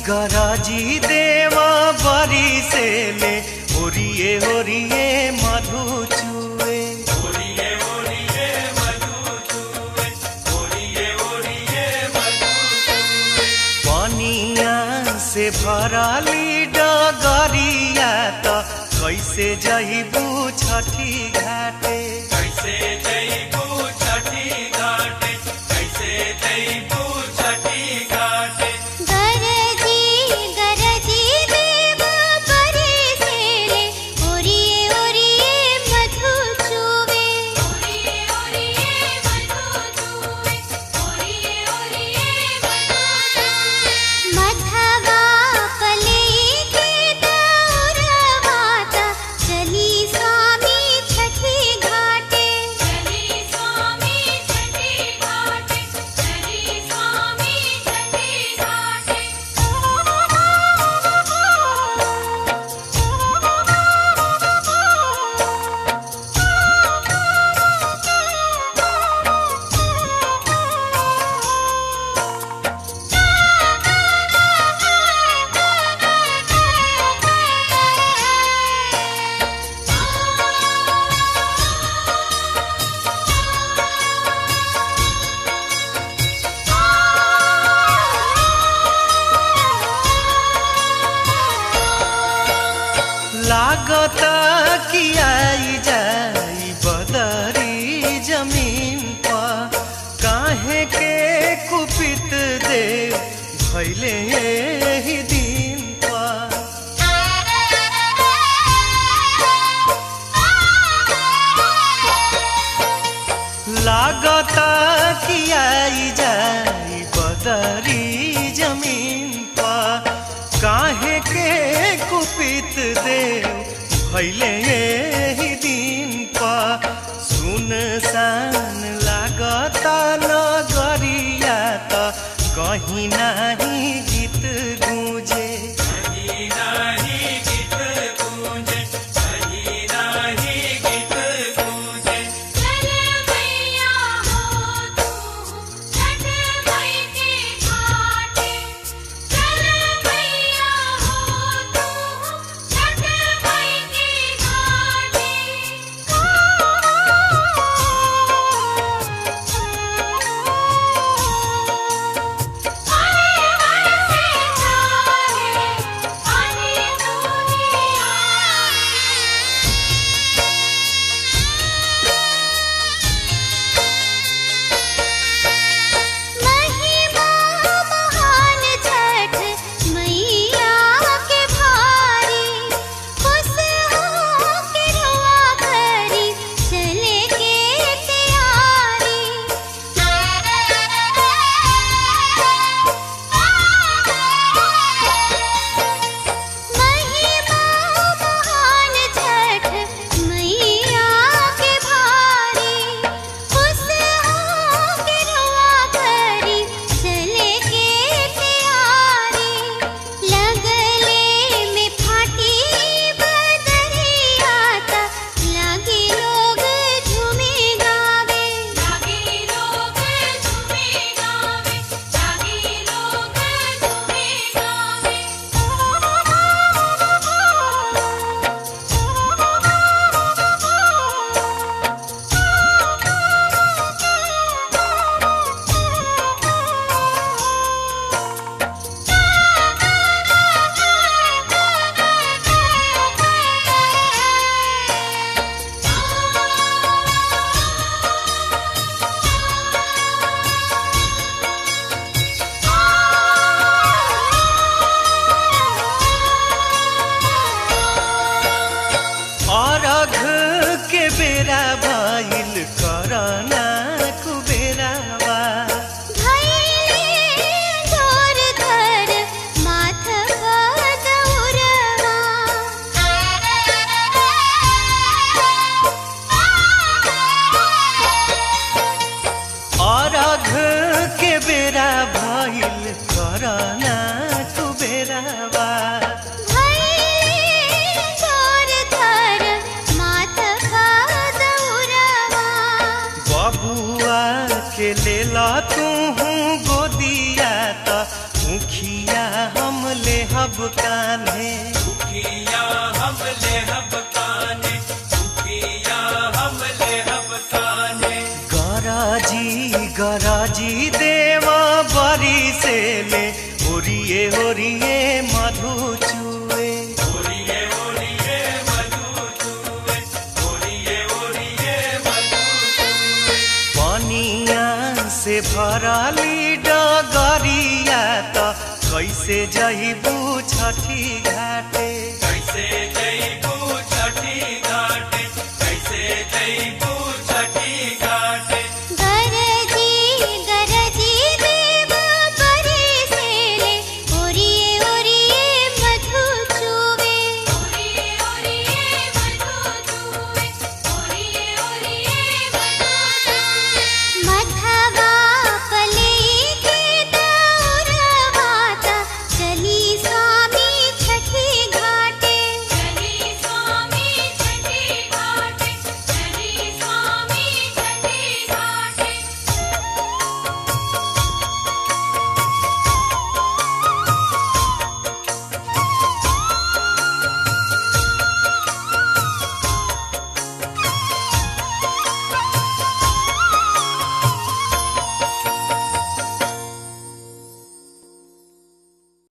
गराजी देवा बरी से ले ओरिए ओरिए मधु चुए ओरिए ओरिए मधु चुए ओरिए ओरिए मधु चुए पानिया से भराली डगरिया तो कैसे जइबू छठी घाटे कैसे जइबू छठी घाटे कैसे जइबू छठी घाटे लागता कि आई जाई बदरी जमीन पर काहे के कुपित दे भैले ही दिन पर लागता कि आई जाई बदरी जमीन पर काहे के कुपित देव भैले ही दिन पर सुनसान लागता नगरिया तो कहीं नहीं गीत गूंजे कहीं नहीं गीत गूंजे कहीं नहीं गीत गूंजे चल मैया हो तू छठ मई के घाटे चल मैया हो तू छठ मई के घाटे आए बरसे हब कान्हे उखिया हम ले हब कान्हे, उखिया हम ले हब कान्हे। गराजी देवा बरी से ले ओरिए ओरिए मधु चुए ओरिए ओरिए मधु चुए, ओरिए ओरिए मधु चुए। पनिया से भराली डगरिया त कैसे जइबू छठी घाटे कैसे